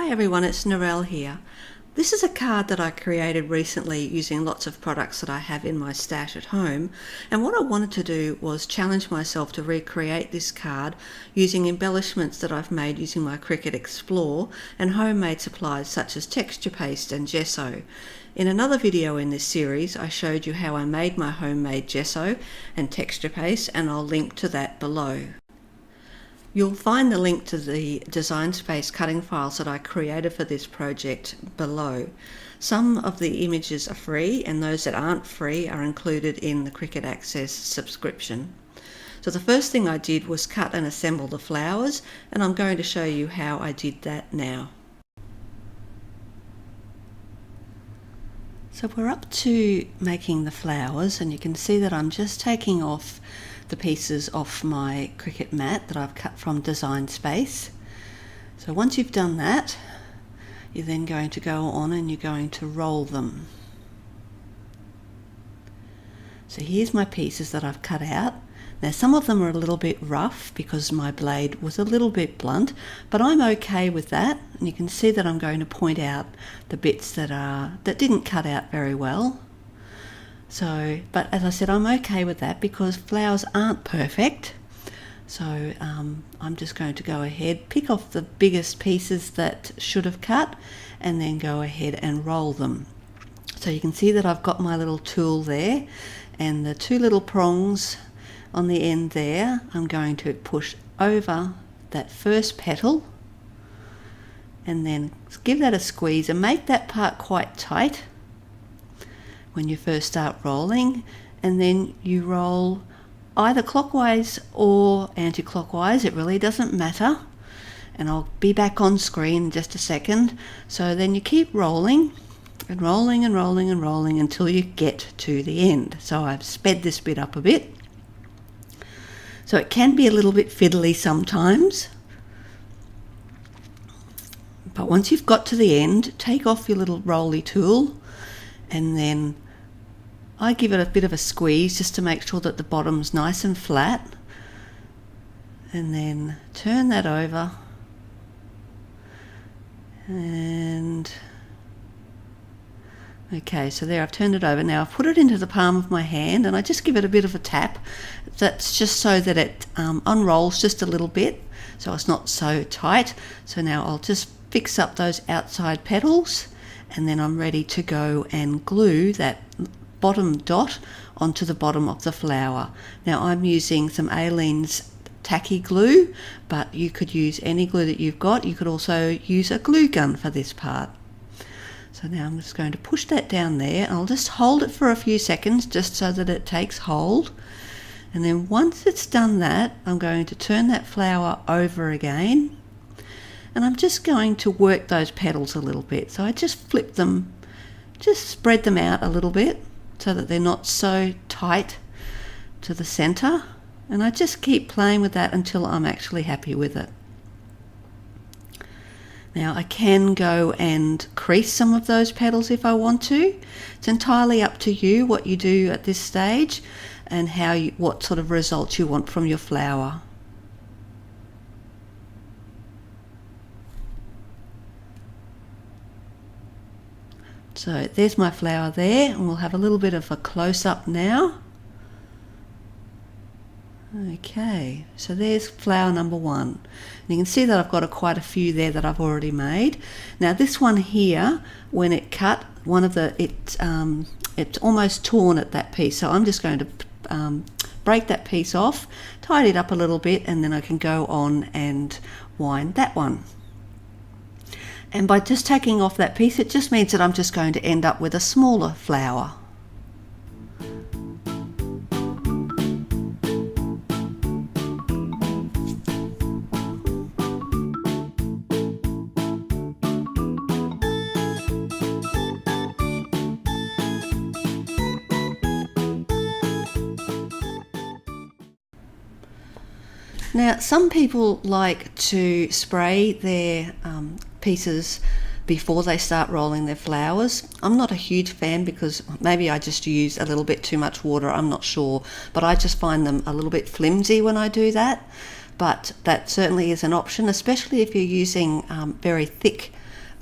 Hi everyone, it's Narelle here. This is a card that I created recently using lots of products that I have in my stash at home, and what I wanted to do was challenge myself to recreate this card using embellishments that I've made using my Cricut Explore and homemade supplies such as texture paste and gesso. In another video in this series I showed you how I made my homemade gesso and texture paste, and I'll link to that below. You'll find the link to the Design Space cutting files that I created for this project below. Some of the images are free, and those that aren't free are included in the Cricut Access subscription. So the first thing I did was cut and assemble the flowers, and I'm going to show you how I did that now. So we're up to making the flowers, and you can see that I'm just taking off the pieces off my Cricut mat that I've cut from Design Space. So once you've done that, you're then going to go on and you're going to roll them. So here's my pieces that I've cut out. Now some of them are a little bit rough because my blade was a little bit blunt, but I'm okay with that, and you can see that I'm going to point out the bits that didn't cut out very well. So, but as I said, I'm okay with that because flowers aren't perfect. So I'm just going to go ahead, pick off the biggest pieces that should have cut, and then go ahead and roll them. So you can see that I've got my little tool there, and the two little prongs on the end there, I'm going to push over that first petal, and then give that a squeeze and make that part quite tight when you first start rolling, and then you roll either clockwise or anti-clockwise, it really doesn't matter, and I'll be back on screen in just a second. So then you keep rolling and rolling and rolling and rolling until you get to the end. So I've sped this bit up a bit, so it can be a little bit fiddly sometimes, but once you've got to the end, take off your little rolly tool, and then I give it a bit of a squeeze just to make sure that the bottom's nice and flat, and then turn that over, and okay, so there I've turned it over. Now I've put it into the palm of my hand, and I just give it a bit of a tap. That's just so that it unrolls just a little bit, so it's not so tight. So now I'll just fix up those outside petals, and then I'm ready to go and glue that bottom dot onto the bottom of the flower. Now I'm using some Aleene's tacky glue, but you could use any glue that you've got. You could also use a glue gun for this part. So now I'm just going to push that down there, and I'll just hold it for a few seconds just so that it takes hold, and then once it's done that, I'm going to turn that flower over again, and I'm just going to work those petals a little bit. So I just flip them, just spread them out a little bit so that they're not so tight to the center, and I just keep playing with that until I'm actually happy with it. Now I can go and crease some of those petals if I want to. It's entirely up to you what you do at this stage and what sort of results you want from your flower. So there's my flower there, and we'll have a little bit of a close-up now. Okay, so there's flower number one. And you can see that I've got quite a few there that I've already made. Now this one here, when it cut, it's almost torn at that piece. So I'm just going to break that piece off, tidy it up a little bit, and then I can go on and wind that one. And by just taking off that piece, it just means that I'm just going to end up with a smaller flower. Now, some people like to spray their pieces before they start rolling their flowers. I'm not a huge fan because maybe I just use a little bit too much water, I'm not sure, but I just find them a little bit flimsy when I do that. But that certainly is an option, especially if you're using very thick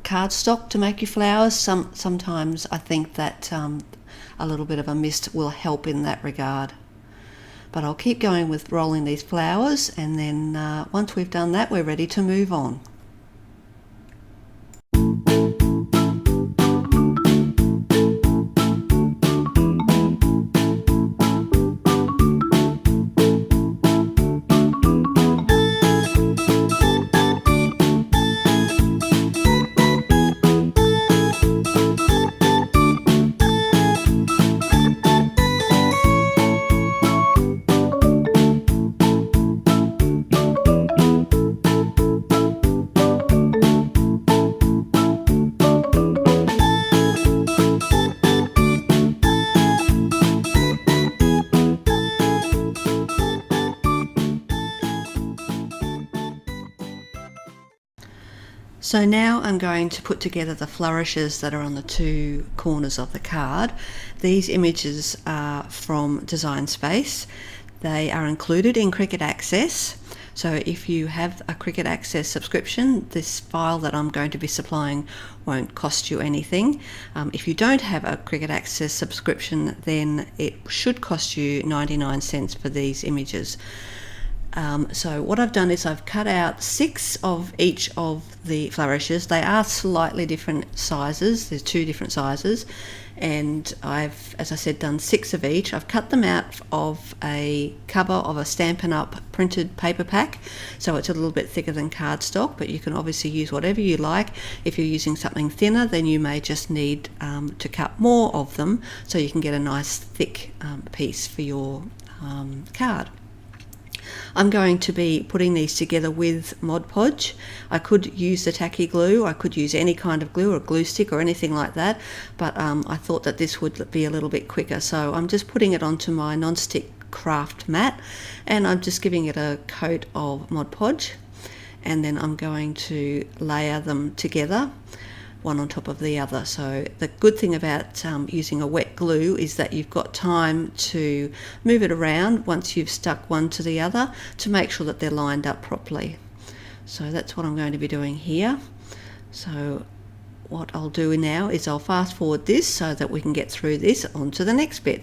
cardstock to make your flowers. Sometimes I think that a little bit of a mist will help in that regard. But I'll keep going with rolling these flowers, and then once we've done that, we're ready to move on. So now I'm going to put together the flourishes that are on the two corners of the card. These images are from Design Space. They are included in Cricut Access. So if you have a Cricut Access subscription, this file that I'm going to be supplying won't cost you anything. If you don't have a Cricut Access subscription, then it should cost you 99 cents for these images. So what I've done is I've cut out 6 of each of the flourishes. They are slightly different sizes. There's 2 different sizes, and I've, as I said, done 6 of each. I've cut them out of a cover of a Stampin' Up! Printed paper pack, so it's a little bit thicker than cardstock, but you can obviously use whatever you like. If you're using something thinner, then you may just need to cut more of them so you can get a nice thick piece for your card. I'm going to be putting these together with Mod Podge. I could use the tacky glue, I could use any kind of glue or glue stick or anything like that, but I thought that this would be a little bit quicker, so I'm just putting it onto my non-stick craft mat, and I'm just giving it a coat of Mod Podge, and then I'm going to layer them together, one on top of the other. So the good thing about using a wet glue is that you've got time to move it around once you've stuck one to the other to make sure that they're lined up properly. So that's what I'm going to be doing here. So what I'll do now is I'll fast forward this so that we can get through this onto the next bit.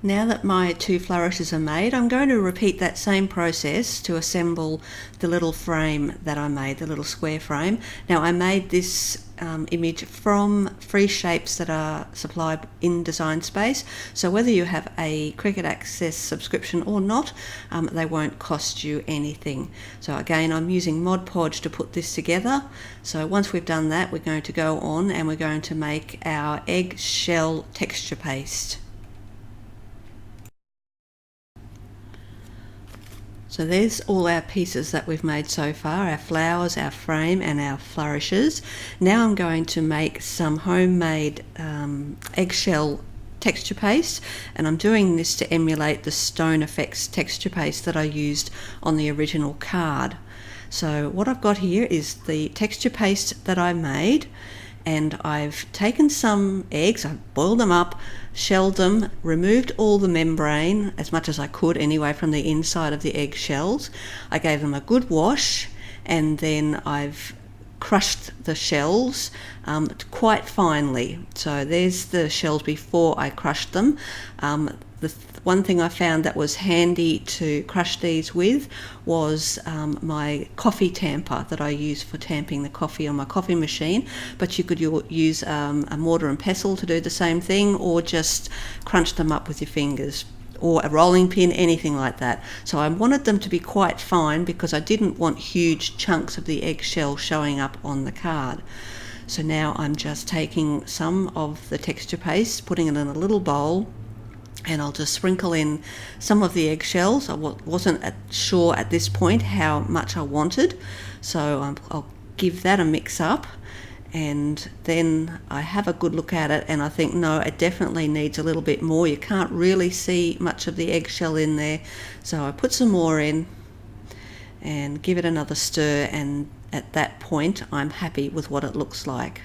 Now that my 2 flourishes are made, I'm going to repeat that same process to assemble the little frame that I made, the little square frame. Now I made this image from free shapes that are supplied in Design Space, so whether you have a Cricut Access subscription or not, they won't cost you anything. So again, I'm using Mod Podge to put this together. So once we've done that, we're going to go on and we're going to make our eggshell texture paste. So there's all our pieces that we've made so far, our flowers, our frame and our flourishes. Now I'm going to make some homemade eggshell texture paste, and I'm doing this to emulate the Stone Effects texture paste that I used on the original card. So what I've got here is the texture paste that I made, and I've taken some eggs, I've boiled them up, shelled them, removed all the membrane, as much as I could anyway, from the inside of the egg shells. I gave them a good wash, and then I've crushed the shells quite finely. So there's the shells before I crushed them. the one thing I found that was handy to crush these with was my coffee tamper that I use for tamping the coffee on my coffee machine, but you could use a mortar and pestle to do the same thing, or just crunch them up with your fingers, or a rolling pin, anything like that. So I wanted them to be quite fine because I didn't want huge chunks of the eggshell showing up on the card. So now I'm just taking some of the texture paste, putting it in a little bowl, and I'll just sprinkle in some of the eggshells. I wasn't sure at this point how much I wanted, so I'll give that a mix up, and then I have a good look at it, and I think, no, it definitely needs a little bit more. You can't really see much of the eggshell in there, so I put some more in and give it another stir, and at that point I'm happy with what it looks like.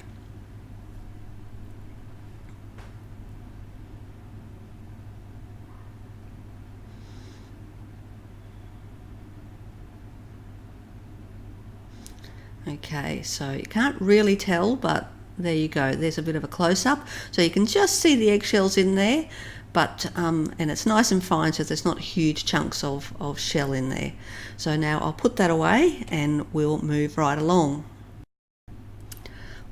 Okay, so you can't really tell, but there you go, there's a bit of a close-up, so you can just see the eggshells in there, but and it's nice and fine, so there's not huge chunks of shell in there. So now I'll put that away and we'll move right along.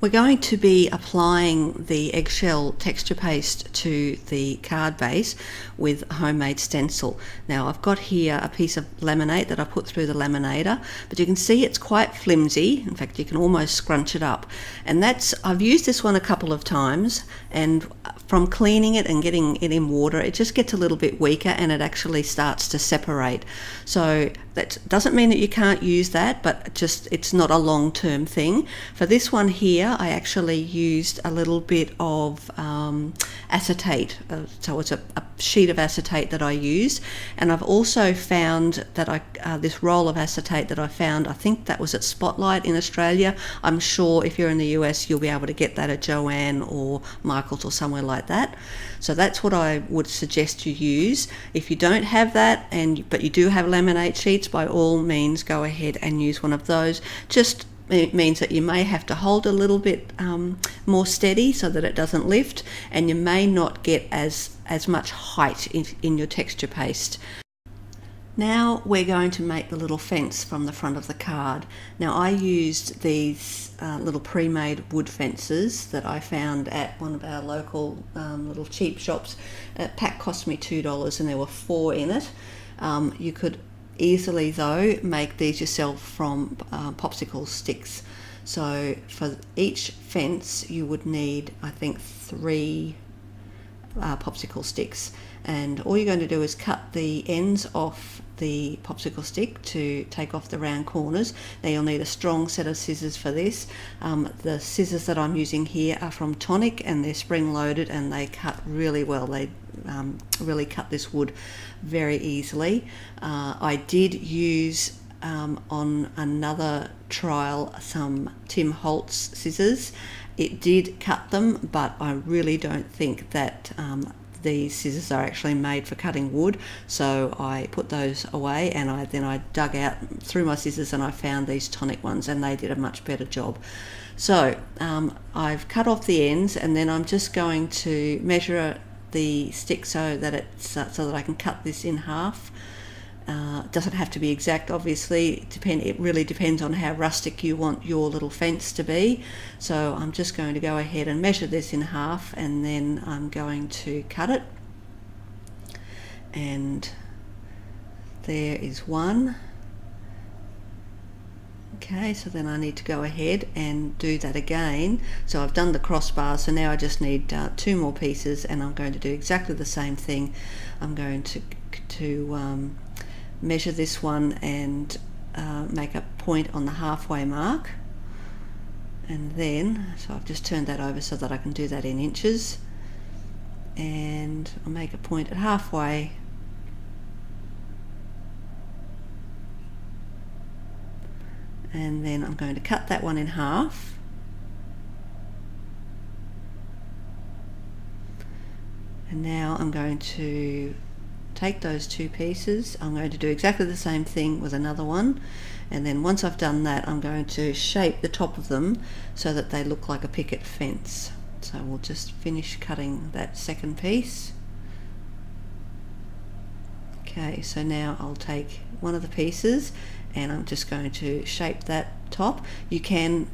We're going to be applying the eggshell texture paste to the card base with a homemade stencil. Now I've got here a piece of laminate that I put through the laminator, but you can see it's quite flimsy. In fact, you can almost scrunch it up. And I've used this one a couple of times, and from cleaning it and getting it in water, it just gets a little bit weaker and it actually starts to separate. So that doesn't mean that you can't use that, but just it's not a long-term thing. For this one here, I actually used a little bit of acetate, so it's a sheet of acetate that I used, and I've also found that this roll of acetate that I found, I think that was at Spotlight in Australia. I'm sure if you're in the US you'll be able to get that at Joanne or Michael's or somewhere like that. So that's what I would suggest you use. If you don't have that, but you do have laminate sheets, by all means go ahead and use one of those. Just it means that you may have to hold a little bit more steady so that it doesn't lift, and you may not get as much height in your texture paste. Now we're going to make the little fence from the front of the card. Now I used these little pre-made wood fences that I found at one of our local little cheap shops. A pack cost me $2 and there were 4 in it. You could easily though make these yourself from popsicle sticks. So for each fence you would need, I think, 3 popsicle sticks, and all you're going to do is cut the ends off the popsicle stick to take off the round corners. Now you'll need a strong set of scissors for this. The scissors that I'm using here are from Tonic and they're spring loaded and they cut really well. They really cut this wood very easily. I did use on another trial some Tim Holtz scissors. It did cut them, but I really don't think that these scissors are actually made for cutting wood, so I put those away, and then I dug out through my scissors and I found these Tonic ones and they did a much better job. So I've cut off the ends, and then I'm just going to measure the stick so that I can cut this in half. It doesn't have to be exact, obviously. It really depends on how rustic you want your little fence to be. So I'm just going to go ahead and measure this in half, and then I'm going to cut it. And there is one. Okay, so then I need to go ahead and do that again. So I've done the crossbar, so now I just need 2 more pieces, and I'm going to do exactly the same thing. I'm going to measure this one and make a point on the halfway mark, and then so I've just turned that over so that I can do that in inches, and I'll make a point at halfway, and then I'm going to cut that one in half, and now I'm going to take those 2 pieces. I'm going to do exactly the same thing with another one, and then once I've done that I'm going to shape the top of them so that they look like a picket fence. So we'll just finish cutting that second piece, Okay, so now I'll take one of the pieces and I'm just going to shape that top. You can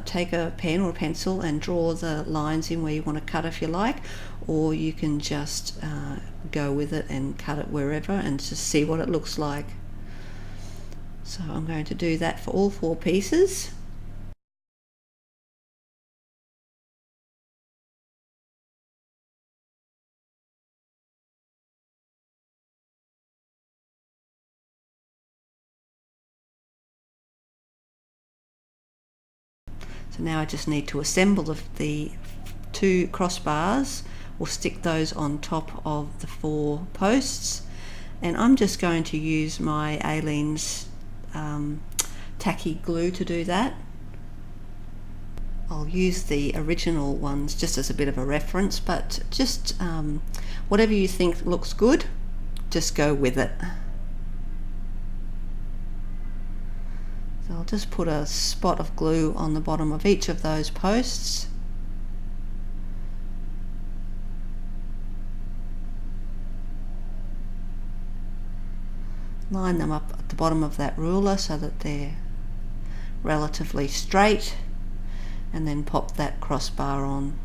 take a pen or a pencil and draw the lines in where you want to cut if you like, or you can just go with it and cut it wherever and just see what it looks like. So I'm going to do that for all 4 pieces. So now I just need to assemble the 2 crossbars. We'll stick those on top of the 4 posts, and I'm just going to use my Aleene's tacky glue to do that. I'll use the original ones just as a bit of a reference, but just whatever you think looks good, just go with it. So I'll just put a spot of glue on the bottom of each of those posts. Line them up at the bottom of that ruler so that they're relatively straight, and then pop that crossbar on.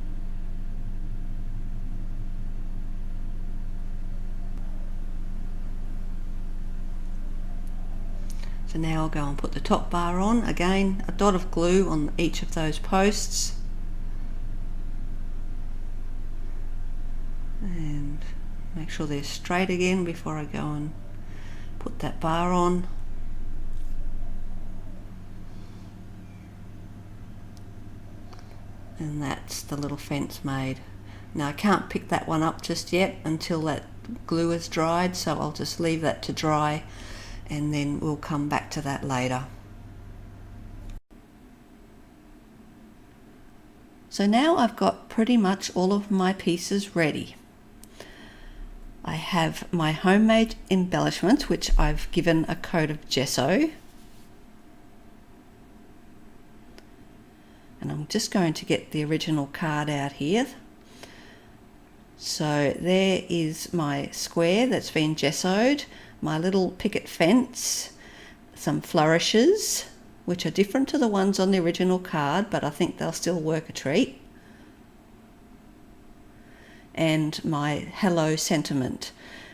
So now I'll go and put the top bar on. Again, a dot of glue on each of those posts. And make sure they're straight again before I go and put that bar on. And that's the little fence made. Now I can't pick that one up just yet until that glue is dried, so I'll just leave that to dry and then we'll come back to that later. So now I've got pretty much all of my pieces ready. I have my homemade embellishments, which I've given a coat of gesso. And I'm just going to get the original card out here. So there is my square that's been gessoed, my little picket fence, some flourishes, which are different to the ones on the original card, but I think they'll still work a treat, and my hello sentiment.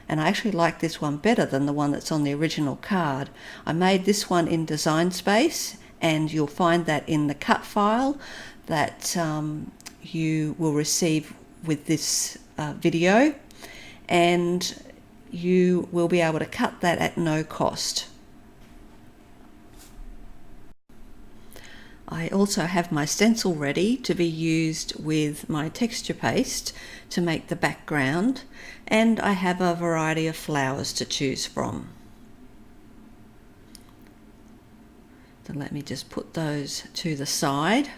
And I actually like this one better than the one that's on the original card. I made this one in Design Space, and you'll find that in the cut file that you will receive with this video, and you will be able to cut that at no cost. I also have my stencil ready to be used with my texture paste to make the background, and I have a variety of flowers to choose from. So let me just put those to the side.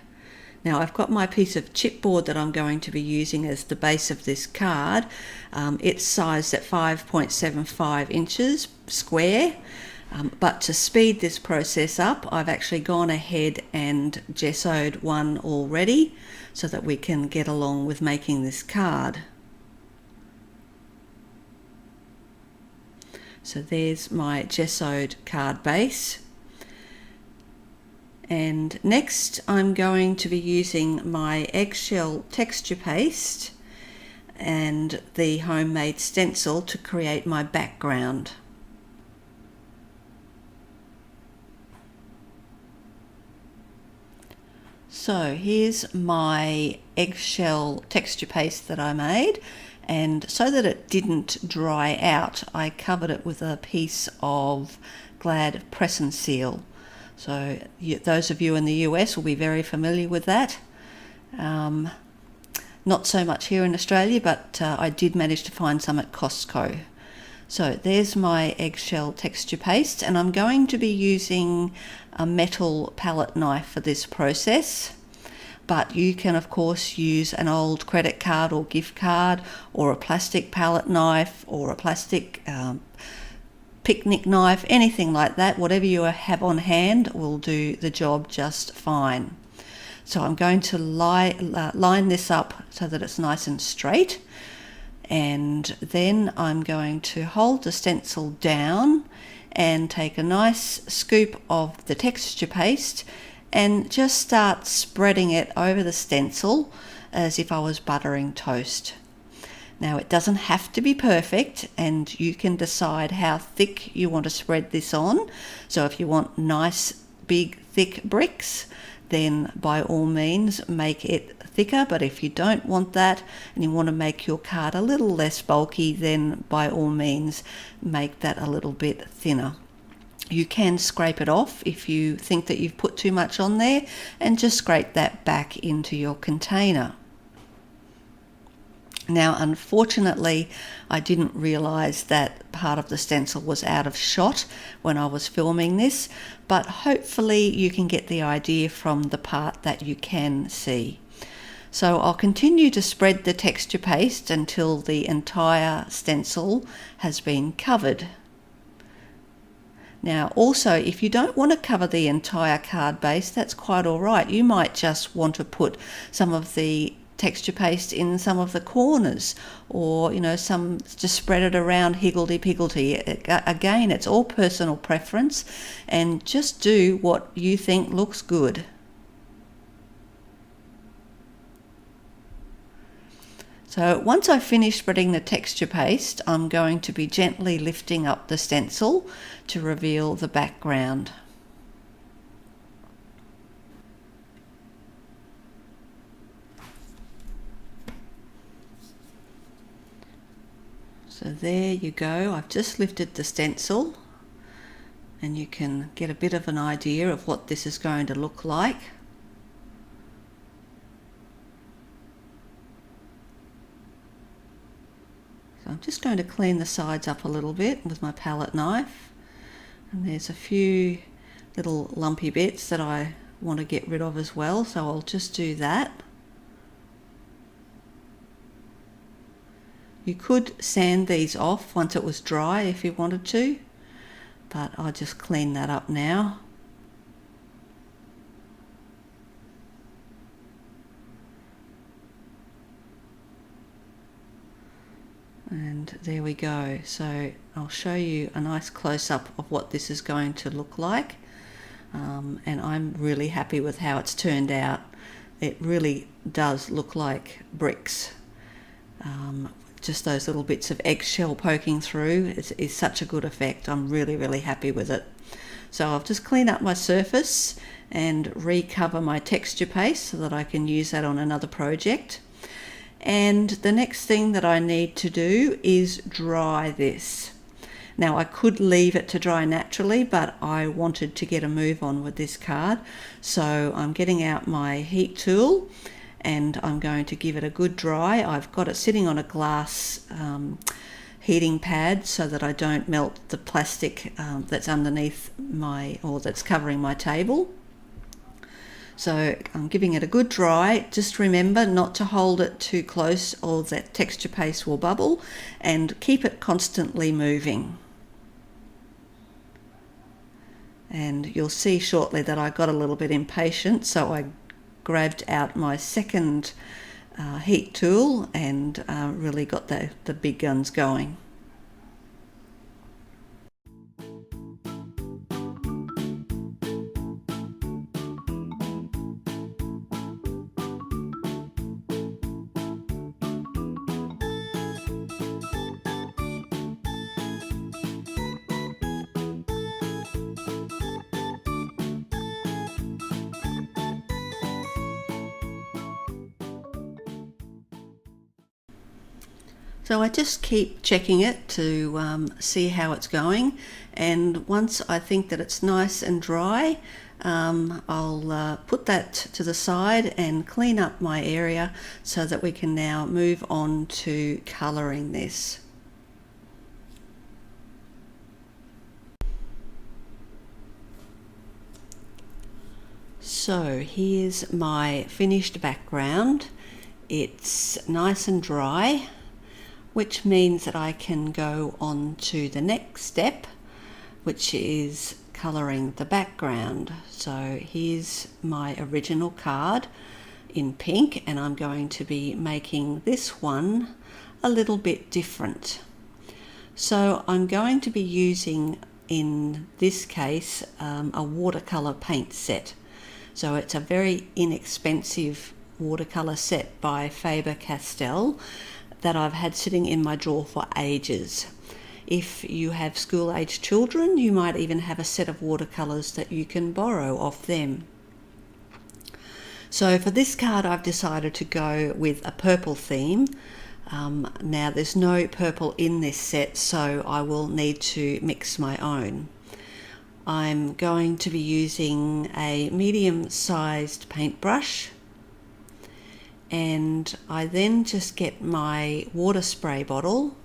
Now I've got my piece of chipboard that I'm going to be using as the base of this card. It's sized at 5.75 inches square, but to speed this process up, I've actually gone ahead and gessoed one already so that we can get along with making this card. So there's my gessoed card base. And next I'm going to be using my Eggshell texture paste and the homemade stencil to create my background. So here's my Eggshell texture paste that I made, and so that it didn't dry out, I covered it with a piece of Glad Press and Seal. So those of you in the US will be very familiar with that. Not so much here in Australia, but I did manage to find some at Costco. So there's my Eggshell texture paste, and I'm going to be using a metal palette knife for this process. But you can of course use an old credit card or gift card, or a plastic palette knife, or a plastic picnic knife, anything like that. Whatever you have on hand will do the job just fine. So I'm going to line this up so that it's nice and straight, And then I'm going to hold the stencil down and take a nice scoop of the texture paste and just start spreading it over the stencil as if I was buttering toast. Now it doesn't have to be perfect, and you can decide how thick you want to spread this on. So if you want nice big thick bricks, then by all means make it thicker, but if you don't want that and you want to make your card a little less bulky, then by all means make that a little bit thinner. You can scrape it off if you think that you've put too much on there, and just scrape that back into your container. Now, unfortunately, I didn't realize that part of the stencil was out of shot when I was filming this, but hopefully you can get the idea from the part that you can see. So I'll continue to spread the texture paste until the entire stencil has been covered. Now also, if you don't want to cover the entire card base, that's quite all right. You might just want to put some of the texture paste in some of the corners, or some, just spread it around higgledy-piggledy. Again, it's all personal preference, and just do what you think looks good. So once I finish spreading the texture paste, I'm going to be gently lifting up the stencil to reveal the background. So there you go, I've just lifted the stencil, and you can get a bit of an idea of what this is going to look like. So I'm just going to clean the sides up a little bit with my palette knife, and there's a few little lumpy bits that I want to get rid of as well, so I'll just do that. You could sand these off once it was dry if you wanted to, but I'll just clean that up now. And there we go. So I'll show you a nice close-up of what this is going to look like. And I'm really happy with how it's turned out. It really does look like bricks. Just those little bits of eggshell poking through is such a good effect. I'm really happy with it. So I'll just clean up my surface and recover my texture paste so that I can use that on another project. And the next thing that I need to do is dry this. Now I could leave it to dry naturally, but I wanted to get a move on with this card. So I'm getting out my heat tool and I'm going to give it a good dry. I've got it sitting on a glass heating pad so that I don't melt the plastic that's underneath that's covering my table. So I'm giving it a good dry. Just remember not to hold it too close or that texture paste will bubble, and keep it constantly moving. And you'll see shortly that I got a little bit impatient, so I grabbed out my second heat tool and really got the big guns going. So I just keep checking it to see how it's going, and once I think that it's nice and dry, I'll put that to the side and clean up my area so that we can now move on to colouring this. So here's my finished background. It's nice and dry, which means that I can go on to the next step, which is colouring the background. So here's my original card in pink, and I'm going to be making this one a little bit different. So I'm going to be using, in this case, a watercolor paint set. So it's a very inexpensive watercolor set by Faber-Castell that I've had sitting in my drawer for ages. If you have school-age children, you might even have a set of watercolors that you can borrow off them. So for this card, I've decided to go with a purple theme. Now there's no purple in this set, so I will need to mix my own. I'm going to be using a medium-sized paintbrush, and I then just get my water spray bottle,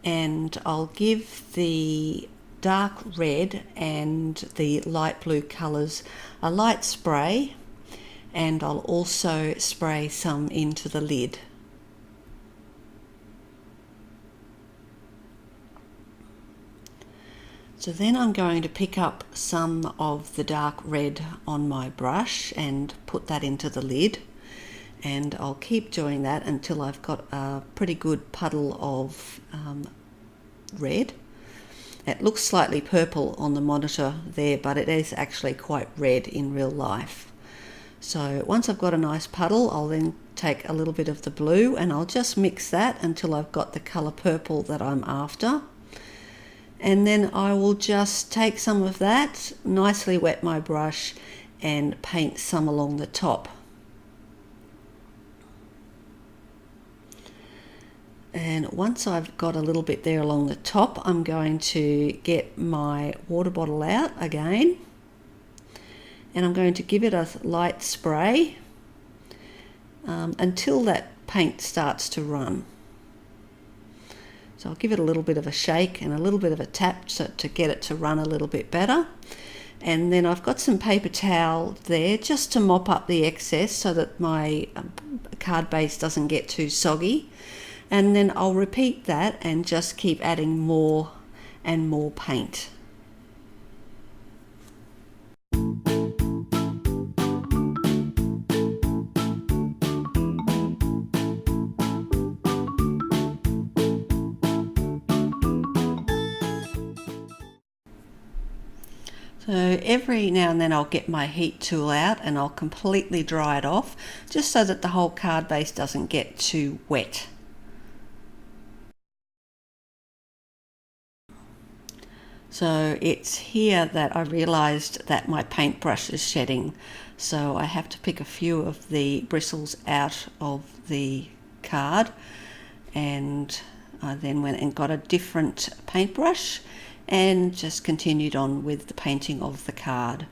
and I'll give the dark red and the light blue colours a light spray, and I'll also spray some into the lid. So then I'm going to pick up some of the dark red on my brush and put that into the lid, and I'll keep doing that until I've got a pretty good puddle of red. It looks slightly purple on the monitor there, but it is actually quite red in real life. So once I've got a nice puddle, I'll then take a little bit of the blue and I'll just mix that until I've got the colour purple that I'm after. And then I will just take some of that, nicely wet my brush and paint some along the top. And once I've got a little bit there along the top, I'm going to get my water bottle out again, and I'm going to give it a light spray until that paint starts to run. So I'll give it a little bit of a shake and a little bit of a tap to get it to run a little bit better. And then I've got some paper towel there just to mop up the excess so that my card base doesn't get too soggy. And then I'll repeat that and just keep adding more and more paint. So every now and then I'll get my heat tool out and I'll completely dry it off, just so that the whole card base doesn't get too wet. So it's here that I realised that my paintbrush is shedding, so I have to pick a few of the bristles out of the card, and I then went and got a different paintbrush and just continued on with the painting of the card.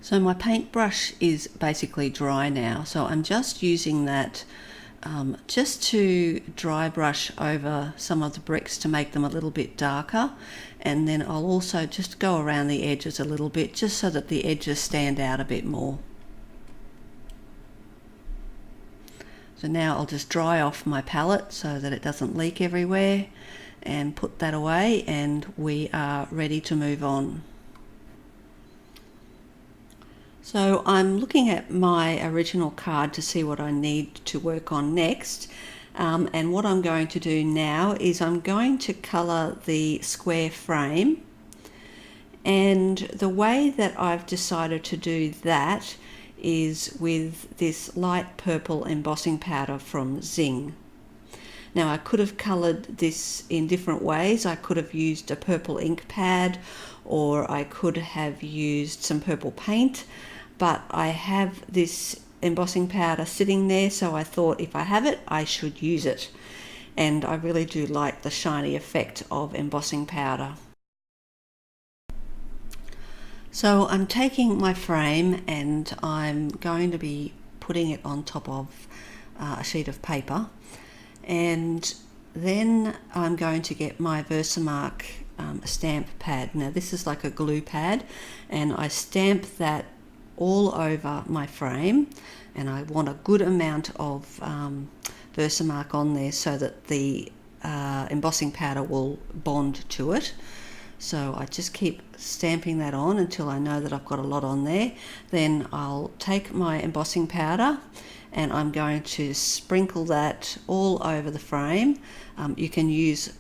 So my paintbrush is basically dry now, so I'm just using that just to dry brush over some of the bricks to make them a little bit darker, and then I'll also just go around the edges a little bit just so that the edges stand out a bit more. So now I'll just dry off my palette so that it doesn't leak everywhere and put that away, and we are ready to move on. So I'm looking at my original card to see what I need to work on next, and what I'm going to do now is I'm going to colour the square frame, and the way that I've decided to do that is with this light purple embossing powder from Zing. Now I could have coloured this in different ways. I could have used a purple ink pad, or I could have used some purple paint, but I have this embossing powder sitting there, so I thought if I have it, I should use it. And I really do like the shiny effect of embossing powder. So I'm taking my frame and I'm going to be putting it on top of a sheet of paper, and then I'm going to get my Versamark stamp pad. Now this is like a glue pad, and I stamp that all over my frame, and I want a good amount of Versamark on there so that the embossing powder will bond to it. So I just keep stamping that on until I know that I've got a lot on there. Then I'll take my embossing powder and I'm going to sprinkle that all over the frame. You can use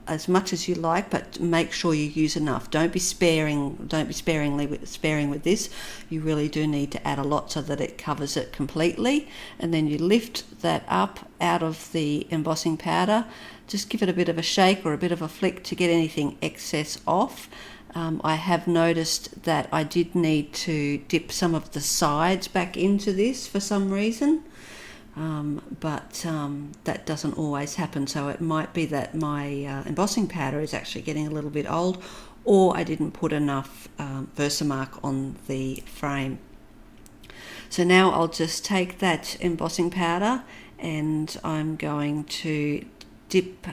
as much as you like, but make sure you use enough. Don't be sparing with this. You really do need to add a lot so that it covers it completely. And then you lift that up out of the embossing powder. Just give it a bit of a shake or a bit of a flick to get anything excess off. I have noticed that I did need to dip some of the sides back into this for some reason. But that doesn't always happen, so it might be that my embossing powder is actually getting a little bit old, or I didn't put enough Versamark on the frame. So now I'll just take that embossing powder and I'm going to tip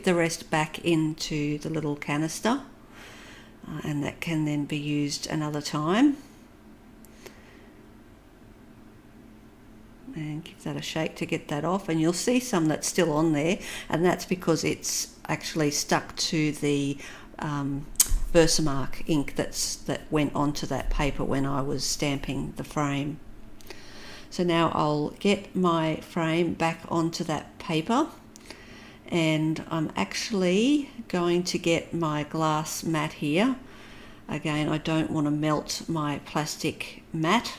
the rest back into the little canister, and that can then be used another time. And give that a shake to get that off, and you'll see some that's still on there, and that's because it's actually stuck to the Versamark ink that went onto that paper when I was stamping the frame. So now I'll get my frame back onto that paper, and I'm actually going to get my glass mat here. Again, I don't want to melt my plastic mat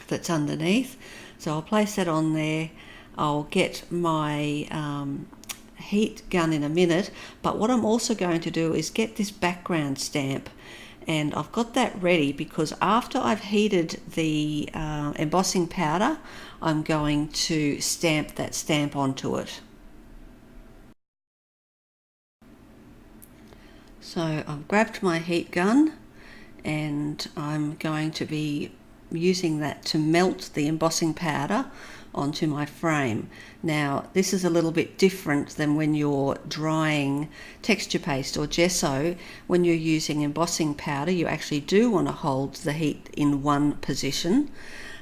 that's underneath. So I'll place that on there. I'll get my heat gun in a minute, but what I'm also going to do is get this background stamp, and I've got that ready because after I've heated the embossing powder, I'm going to stamp that stamp onto it. So I've grabbed my heat gun and I'm going to be using that to melt the embossing powder onto my frame. Now this is a little bit different than when you're drying texture paste or gesso. When you're using embossing powder, you actually do want to hold the heat in one position,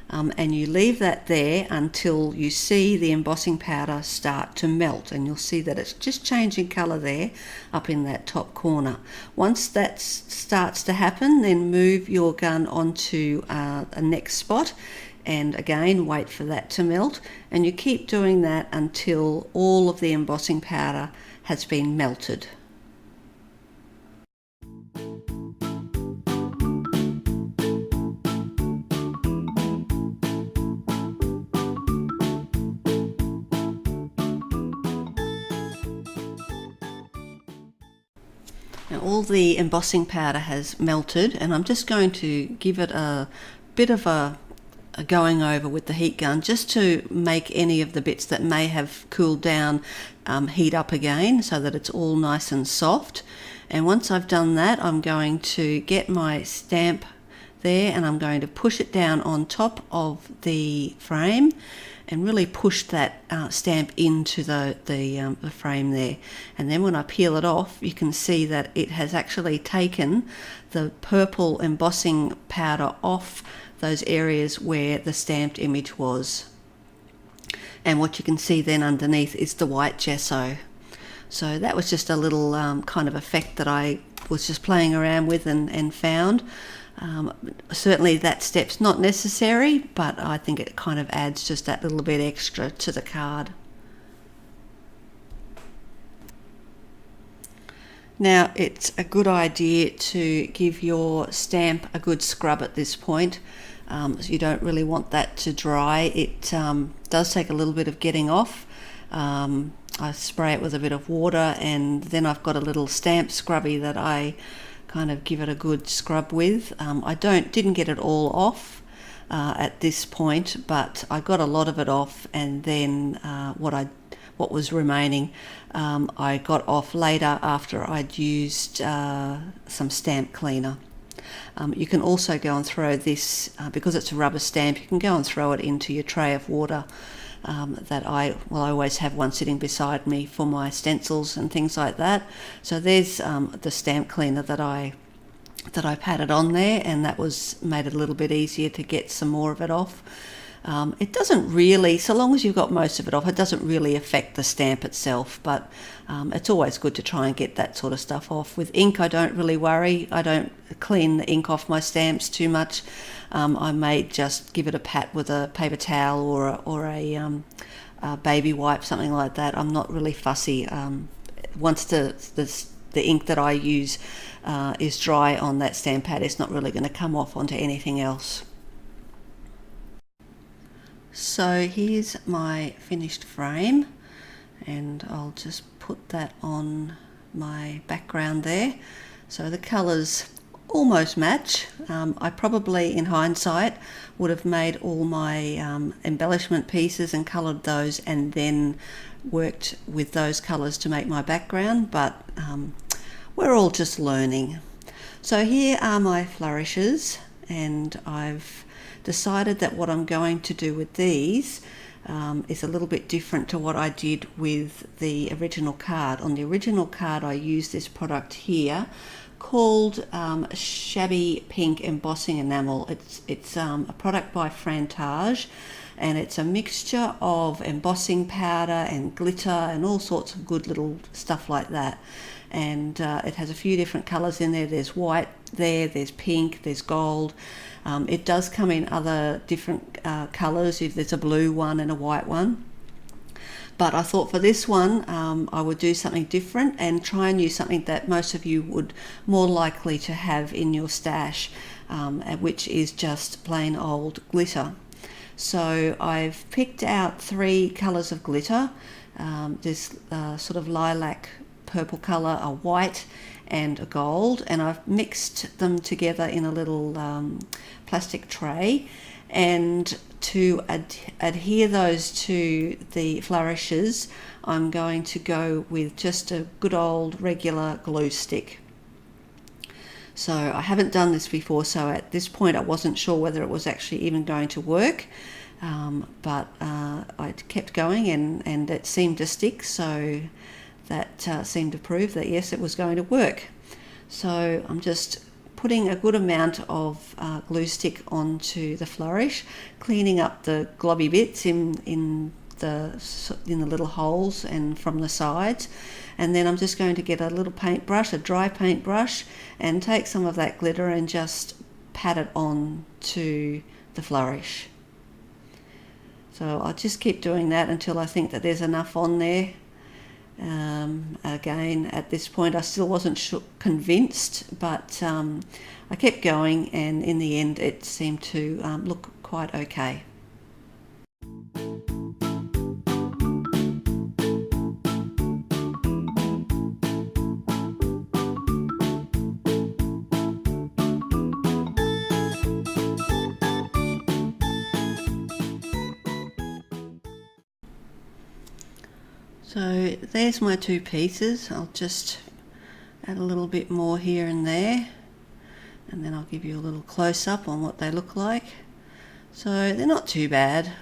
and you leave that there until you see the embossing powder start to melt, and you'll see that it's just changing colour there up in that top corner. Once that starts to happen, then move your gun onto a next spot, and again wait for that to melt, and you keep doing that until all of the embossing powder has been melted. Now all the embossing powder has melted, and I'm just going to give it a bit of a going over with the heat gun just to make any of the bits that may have cooled down heat up again so that it's all nice and soft. And once I've done that, I'm going to get my stamp there and I'm going to push it down on top of the frame and really push that stamp into the frame there. And then when I peel it off, you can see that it has actually taken the purple embossing powder off those areas where the stamped image was. And what you can see then underneath is the white gesso. So that was just a little kind of effect that I was just playing around with and found. Certainly that step's not necessary, but I think it kind of adds just that little bit extra to the card. Now it's a good idea to give your stamp a good scrub at this point. So you don't really want that to dry. It does take a little bit of getting off. I spray it with a bit of water, and then I've got a little stamp scrubby that I kind of give it a good scrub with. I didn't get it all off at this point, but I got a lot of it off, and then what was remaining I got off later after I'd used some stamp cleaner. You can also go and throw this, because it's a rubber stamp, you can go and throw it into your tray of water that I always have one sitting beside me for my stencils and things like that. So there's the stamp cleaner that I that I patted on there, and that made it a little bit easier to get some more of it off. It doesn't really, so long as you've got most of it off, it doesn't really affect the stamp itself, but it's always good to try and get that sort of stuff off. With ink, I don't really worry. I don't clean the ink off my stamps too much. I may just give it a pat with a paper towel or a baby wipe, something like that. I'm not really fussy. Once the ink that I use is dry on that stamp pad, it's not really going to come off onto anything else. So here's my finished frame, and I'll just put that on my background there. So the colours almost match. I probably, in hindsight, would have made all my embellishment pieces and coloured those and then worked with those colours to make my background, but we're all just learning. So here are my flourishes, and I've decided that what I'm going to do with these is a little bit different to what I did with the original card. On the original card I used this product here called Shabby Pink Embossing Enamel. It's a product by Frantage, and it's a mixture of embossing powder and glitter and all sorts of good little stuff like that. And it has a few different colours in there. There's white there's pink, there's gold. It does come in other different colours, if there's a blue one and a white one. But I thought for this one I would do something different and try and use something that most of you would more likely to have in your stash, which is just plain old glitter. So I've picked out 3 colours of glitter. This sort of lilac purple colour, a white and a gold, and I've mixed them together in a little plastic tray. And to adhere those to the flourishes, I'm going to go with just a good old regular glue stick. So I haven't done this before, so at this point I wasn't sure whether it was actually even going to work, but I kept going and it seemed to stick, so that seemed to prove that yes, it was going to work. So I'm just putting a good amount of glue stick onto the flourish, cleaning up the globby bits in the little holes and from the sides, and then I'm just going to get a little paintbrush, a dry paintbrush, and take some of that glitter and just pat it on to the flourish. So I'll just keep doing that until I think that there's enough on there. Again, at this point I still wasn't convinced, but I kept going, and in the end it seemed to look quite okay. So there's my 2 pieces. I'll just add a little bit more here and there, and then I'll give you a little close-up on what they look like. So they're not too bad.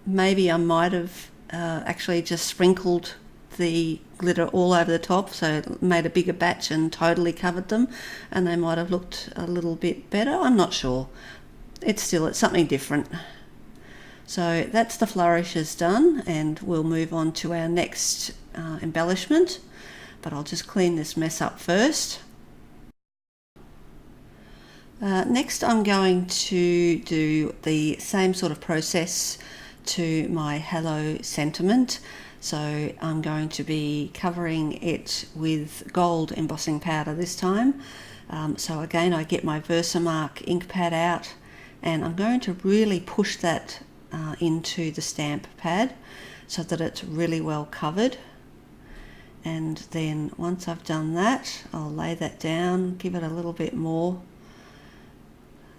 Maybe I might have actually just sprinkled the glitter all over the top, so made a bigger batch and totally covered them, and they might have looked a little bit better. I'm not sure. It's something different. So that's the flourishes done, and we'll move on to our next embellishment, but I'll just clean this mess up first. Next I'm going to do the same sort of process to my Hello sentiment. So I'm going to be covering it with gold embossing powder this time. So again, I get my Versamark ink pad out, and I'm going to really push that into the stamp pad so that it's really well covered. And then once I've done that, I'll lay that down, give it a little bit more,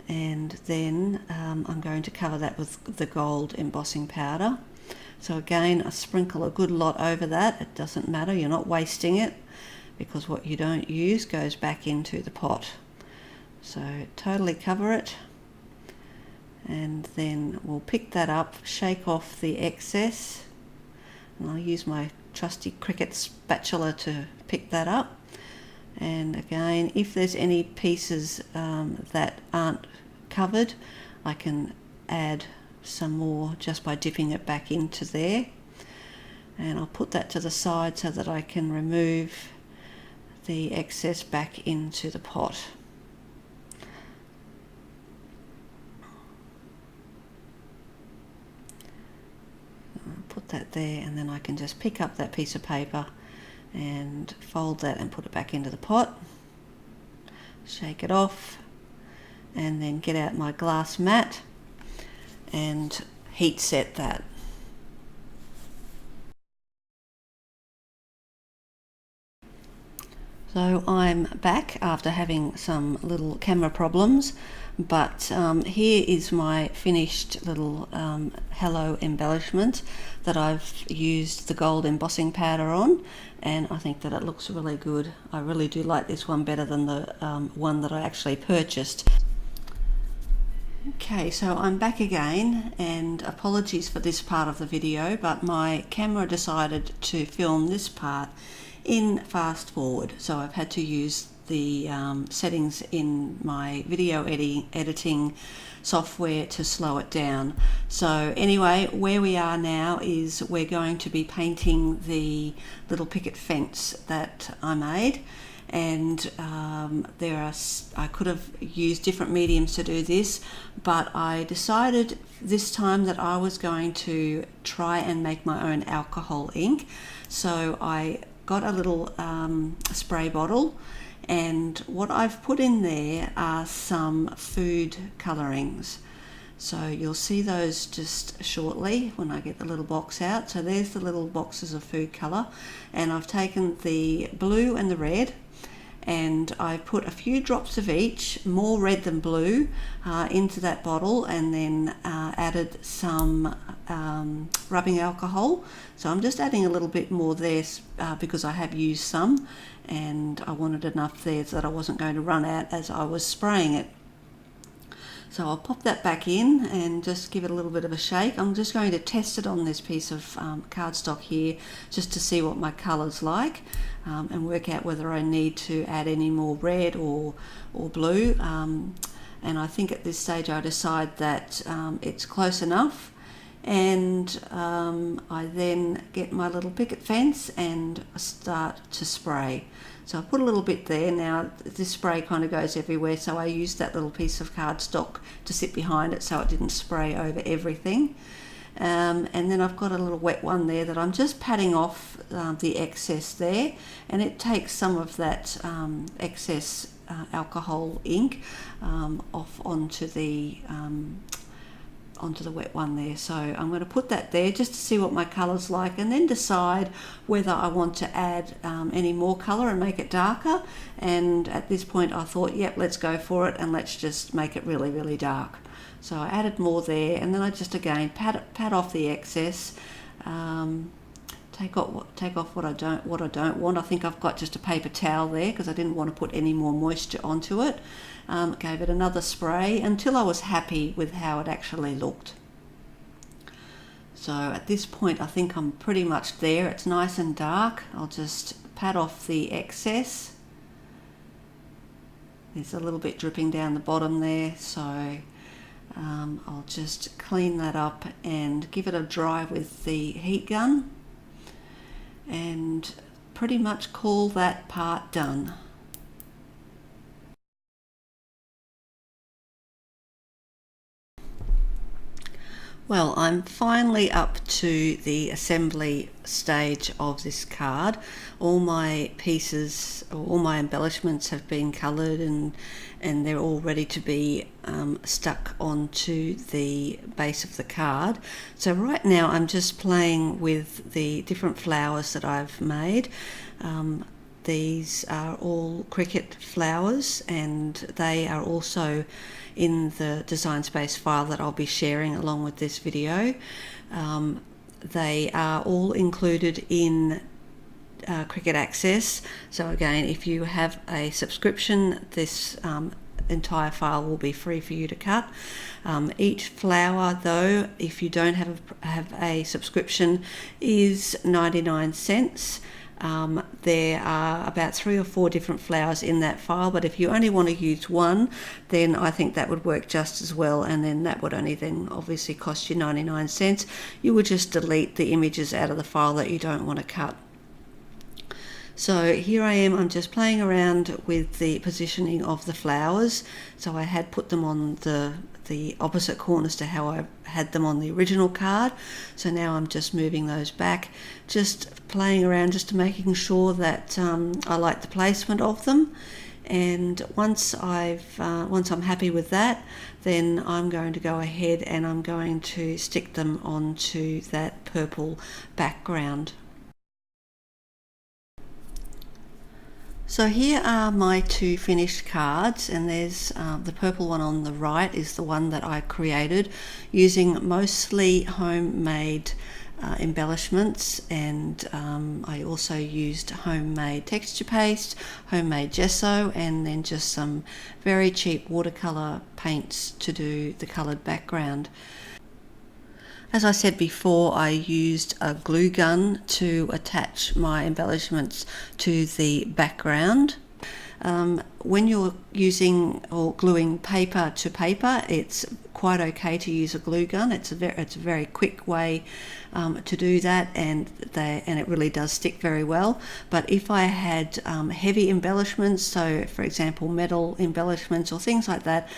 and then I'm going to cover that with the gold embossing powder. So again, I sprinkle a good lot over that. It doesn't matter, you're not wasting it, because what you don't use goes back into the pot. So totally cover it, and then we'll pick that up, shake off the excess, and I'll use my trusty Cricut spatula to pick that up. And again, if there's any pieces that aren't covered, I can add some more just by dipping it back into there. And I'll put that to the side so that I can remove the excess back into the pot. Put that there, and then I can just pick up that piece of paper and fold that and put it back into the pot, shake it off, and then get out my glass mat and heat set that. So I'm back after having some little camera problems, but here is my finished little Hello embellishment that I've used the gold embossing powder on, and I think that it looks really good. I really do like this one better than the one that I actually purchased. Okay, so I'm back again, and apologies for this part of the video, but my camera decided to film this part in fast forward, so I've had to use the settings in my video editing software to slow it down. So anyway, where we are now is we're going to be painting the little picket fence that I made, and I could have used different mediums to do this, but I decided this time that I was going to try and make my own alcohol ink. So I got a little spray bottle, and what I've put in there are some food colorings. So you'll see those just shortly when I get the little box out. So there's the little boxes of food color, and I've taken the blue and the red, and I put a few drops of each, more red than blue, into that bottle, and then added some rubbing alcohol. So I'm just adding a little bit more there because I have used some, and I wanted enough there so that I wasn't going to run out as I was spraying it. So I'll pop that back in and just give it a little bit of a shake. I'm just going to test it on this piece of cardstock here just to see what my colour's like, and work out whether I need to add any more red or blue. And I think at this stage I decide that it's close enough, and I then get my little picket fence and start to spray. So I put a little bit there. Now this spray kind of goes everywhere, so I used that little piece of cardstock to sit behind it so it didn't spray over everything. And then I've got a little wet one there that I'm just patting off the excess there, and it takes some of that excess alcohol ink off onto the wet one there. So I'm going to put that there just to see what my colour's like, and then decide whether I want to add any more colour and make it darker. And at this point I thought, yep, let's go for it, and let's just make it really, really dark. So I added more there, and then I just again pat off the excess, take off what I don't want. I think I've got just a paper towel there because I didn't want to put any more moisture onto it. Gave it another spray until I was happy with how it actually looked. So at this point I think I'm pretty much there. It's nice and dark. I'll just pat off the excess. There's a little bit dripping down the bottom there, so I'll just clean that up and give it a dry with the heat gun, and pretty much call that part done. Well, I'm finally up to the assembly stage of this card. All my pieces, all my embellishments have been coloured, and they're all ready to be stuck onto the base of the card. So right now I'm just playing with the different flowers that I've made. These are all Cricut flowers, and they are also in the Design Space file that I'll be sharing along with this video. They are all included in Cricut Access. So again, if you have a subscription, this entire file will be free for you to cut. Each flower, though, if you don't have a subscription, is 99 cents. there are about 3 or 4 different flowers in that file, but if you only want to use one, then I think that would work just as well, and then that would only then obviously cost you 99 cents. You would just delete the images out of the file that you don't want to cut. So here I am, I'm just playing around with the positioning of the flowers. So I had put them on the opposite corners to how I had them on the original card. So now I'm just moving those back, just playing around just to making sure that I like the placement of them. And once I'm happy with that, then I'm going to go ahead and I'm going to stick them onto that purple background. So here are my 2 finished cards, and there's the purple one on the right is the one that I created using mostly homemade embellishments, and I also used homemade texture paste, homemade gesso, and then just some very cheap watercolor paints to do the colored background. As I said before, I used a glue gun to attach my embellishments to the background. When you're using or gluing paper to paper, it's quite okay to use a glue gun. It's a very quick way to do that, and it really does stick very well. But if I had heavy embellishments, so for example metal embellishments or things like that,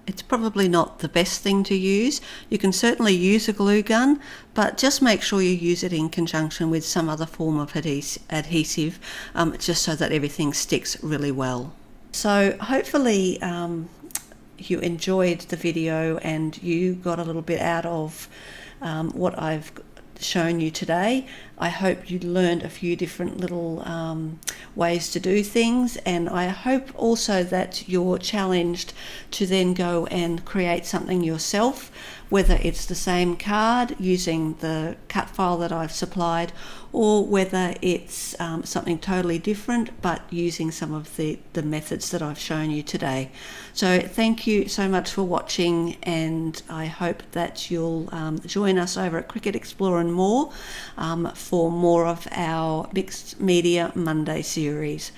it's probably not the best thing to use. You can certainly use a glue gun, but just make sure you use it in conjunction with some other form of adhesive, just so that everything sticks really well. So hopefully you enjoyed the video and you got a little bit out of what I've shown you today. I hope you learned a few different little ways to do things, and I hope also that you're challenged to then go and create something yourself, whether it's the same card using the cut file that I've supplied, or whether it's something totally different but using some of the methods that I've shown you today. So thank you so much for watching, and I hope that you'll join us over at Cricut Explore and More for more of our Mixed Media Monday series.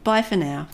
Bye for now.